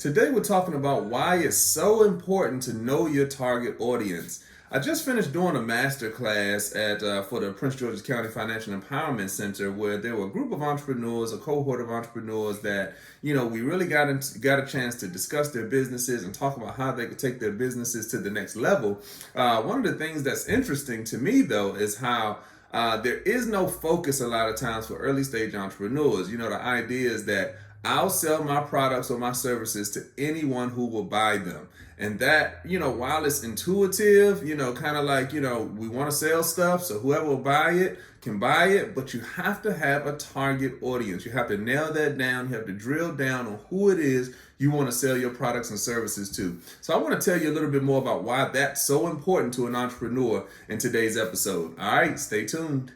Today we're talking about why it's so important to know your target audience. I just finished doing a master class for the Prince George's County Financial Empowerment Center, where there were a group of entrepreneurs, a cohort of entrepreneurs that we really got a chance to discuss their businesses and talk about how they could take their businesses to the next level. One of the things that's interesting to me though is how there is no focus a lot of times for early stage entrepreneurs. The idea is that I'll sell my products or my services to anyone who will buy them. And that, while it's intuitive, kind of like, we want to sell stuff, so whoever will buy it can buy it, but you have to have a target audience. You have to nail that down. You have to drill down on who it is you want to sell your products and services to. So I want to tell you a little bit more about why that's so important to an entrepreneur in today's episode. All right, stay tuned.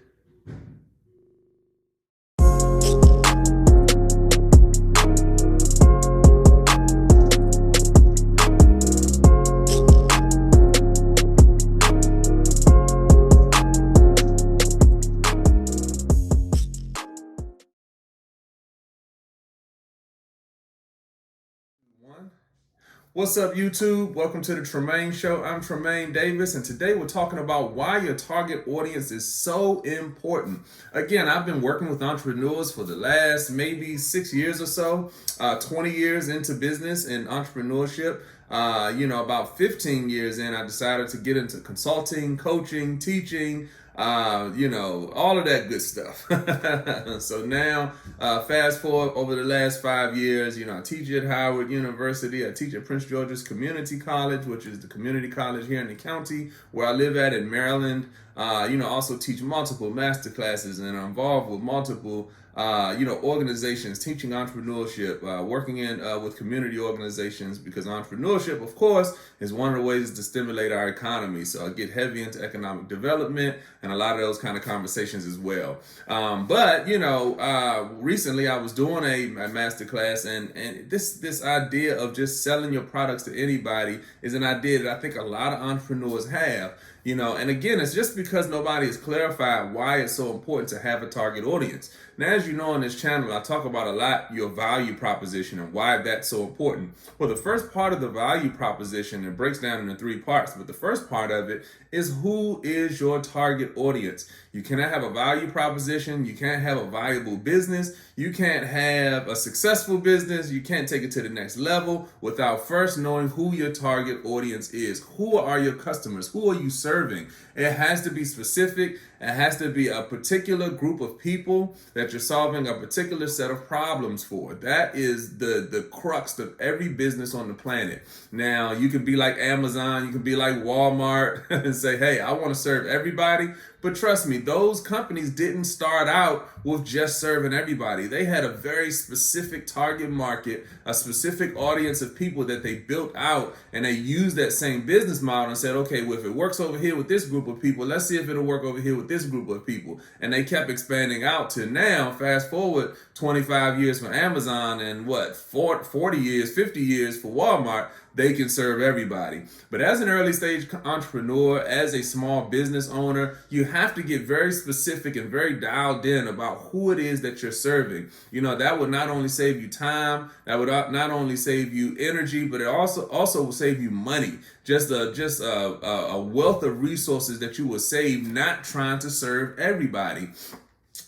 What's up, YouTube? Welcome to the Tremain Show. I'm Tremain Davis, and today we're talking about why your target audience is so important. Again, I've been working with entrepreneurs for the last maybe 6 years or so, 20 years into business and entrepreneurship. About 15 years in, I decided to get into consulting, coaching, teaching, all of that good stuff. So now, fast forward over the last 5 years, I teach at Howard University. I teach at Prince George's Community College, which is the community college here in the county where I live at in Maryland. Also teach multiple master classes, and I'm involved with multiple organizations, teaching entrepreneurship, working with community organizations, because entrepreneurship, of course, is one of the ways to stimulate our economy. So I get heavy into economic development and a lot of those kind of conversations as well. Recently I was doing a master class, and this idea of just selling your products to anybody is an idea that I think a lot of entrepreneurs have. And again, it's just because nobody has clarified why it's so important to have a target audience. Now, as you know on this channel, I talk about a lot your value proposition and why that's so important. Well, the first part of the value proposition, it breaks down into 3 parts, but the first part of it is who is your target audience. You cannot have a value proposition. You can't have a valuable business. You can't have a successful business. You can't take it to the next level without first knowing who your target audience is. Who are your customers? Who are you serving? It has to be specific. It has to be a particular group of people that you're solving a particular set of problems for. That is the crux of every business on the planet. Now, you can be like Amazon, you can be like Walmart and say, hey, I want to serve everybody. But trust me, those companies didn't start out with just serving everybody. They had a very specific target market, a specific audience of people that they built out, and they used that same business model and said, okay, well, if it works over here with this group of people, let's see if it'll work over here with this group of people. And they kept expanding out to now, fast forward 25 years for Amazon and 40 years, 50 years for Walmart. They can serve everybody. But as an early stage entrepreneur, as a small business owner, you have to get very specific and very dialed in about who it is that you're serving. That would not only save you time, that would not only save you energy, but it also will save you money. Just a wealth of resources that you will save not trying to serve everybody.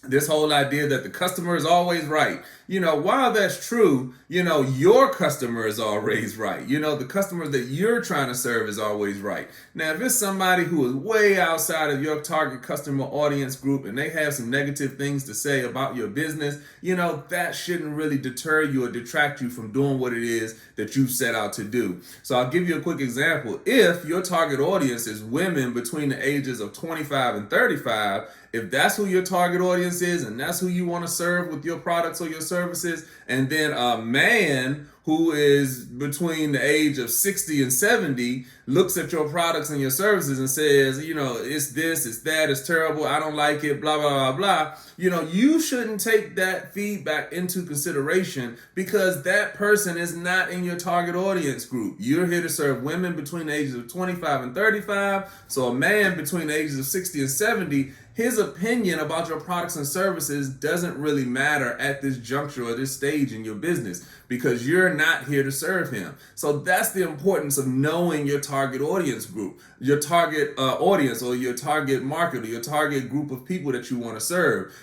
This whole idea that the customer is always right. While that's true, your customer is always right. The customers that you're trying to serve is always right. Now, if it's somebody who is way outside of your target customer audience group and they have some negative things to say about your business, that shouldn't really deter you or detract you from doing what it is that you set out to do. So I'll give you a quick example. If your target audience is women between the ages of 25 and 35, if that's who your target audience is and that's who you want to serve with your products or your services, and then a man who is between the age of 60 and 70 looks at your products and your services and says, it's this, it's that, it's terrible, I don't like it, blah, blah, blah, blah. You shouldn't take that feedback into consideration, because that person is not in your target audience group. You're here to serve women between the ages of 25 and 35. So a man between the ages of 60 and 70, his opinion about your products and services doesn't really matter at this juncture or this stage in your business, because you're not here to serve him. So that's the importance of knowing your target audience group, your target audience, or your target market, or your target group of people that you want to serve.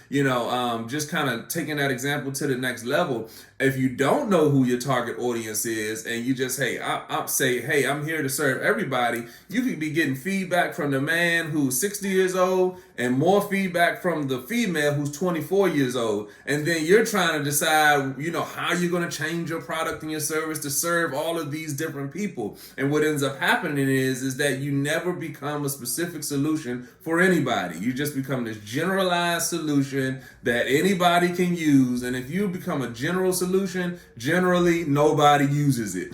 Just kind of taking that example to the next level. If you don't know who your target audience is, and you just, hey, I'm here to serve everybody, you could be getting feedback from the man who's 60 years old and more feedback from the female who's 24 years old. And then you're trying to decide, how you're going to change your product and your service to serve all of these different people. And what ends up happening is that you never become a specific solution for anybody. You just become this generalized solution that anybody can use. And if you become a general solution, generally nobody uses it.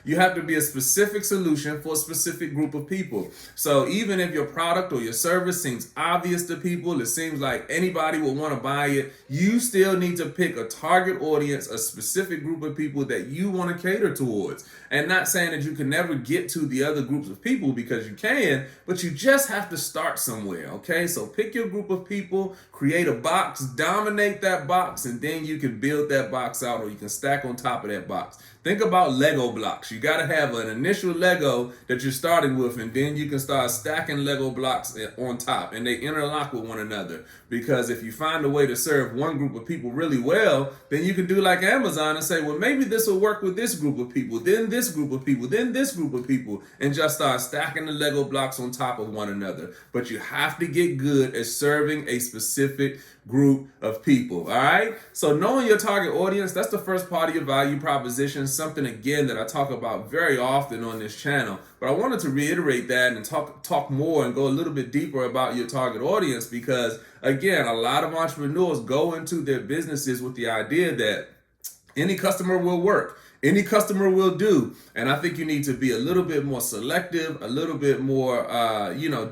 You have to be a specific solution for a specific group of people. So even if your product or your service seems obvious to people, it seems like anybody will want to buy it, you still need to pick a target audience, a specific group of people that you want to cater towards. And not saying that you can never get to the other groups of people, because you can, but you just have to start somewhere, okay? So pick your group of people, create a box, dominate that box, and then you can build that box out, or you can stack on top of that box. Think about Lego blocks. You got to have an initial Lego that you're starting with, and then you can start stacking Lego blocks on top, and they interlock with one another. Because if you find a way to serve one group of people really well, then you can do like Amazon and say, well, maybe this will work with this group of people, then this group of people, then this group of people, and just start stacking the Lego blocks on top of one another. But you have to get good at serving a specific group of people. All right. So knowing your target audience, that's the first part of your value proposition. Something, again, that I talk about very often on this channel. But I wanted to reiterate that and talk more and go a little bit deeper about your target audience, because, again, a lot of entrepreneurs go into their businesses with the idea that any customer will work. Any customer will do. And I think you need to be a little bit more selective, a little bit more,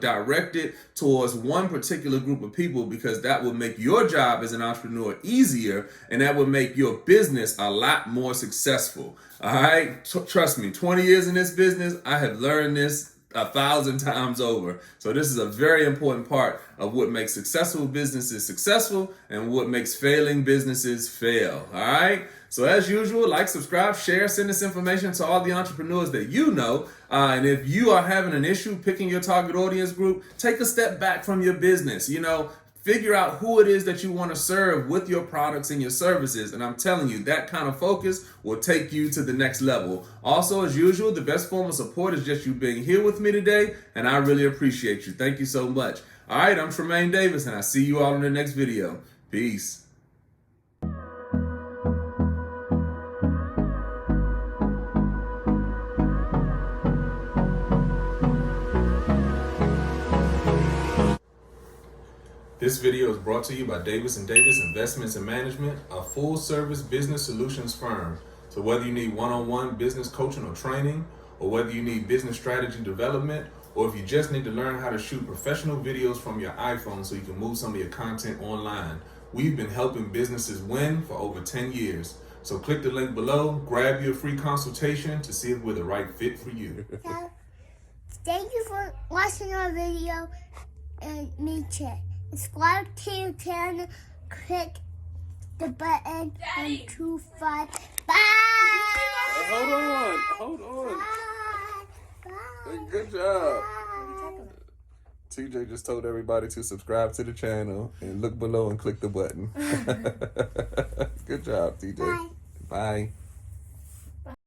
directed towards one particular group of people, because that will make your job as an entrepreneur easier, and that will make your business a lot more successful. All right. Trust me, 20 years in this business, I have learned this 1,000 times over. So this is a very important part of what makes successful businesses successful and what makes failing businesses fail. All right. So as usual, like, subscribe, share, send this information to all the entrepreneurs that you know. And if you are having an issue picking your target audience group, take a step back from your business. Figure out who it is that you want to serve with your products and your services. And I'm telling you, that kind of focus will take you to the next level. Also, as usual, the best form of support is just you being here with me today. And I really appreciate you. Thank you so much. All right, I'm Tremain Davis, and I'll see you all in the next video. Peace. This video is brought to you by Davis & Davis Investments and Management, a full-service business solutions firm. So whether you need one-on-one business coaching or training, or whether you need business strategy development, or if you just need to learn how to shoot professional videos from your iPhone so you can move some of your content online, we've been helping businesses win for over 10 years. So click the link below, grab your free consultation to see if we're the right fit for you. So, thank you for watching our video, and make sure subscribe to the channel, click the button, and 2, 5. Bye! Hold on. Bye! Good job. Bye! TJ just told everybody to subscribe to the channel and look below and click the button. Good job, TJ. Bye. Bye.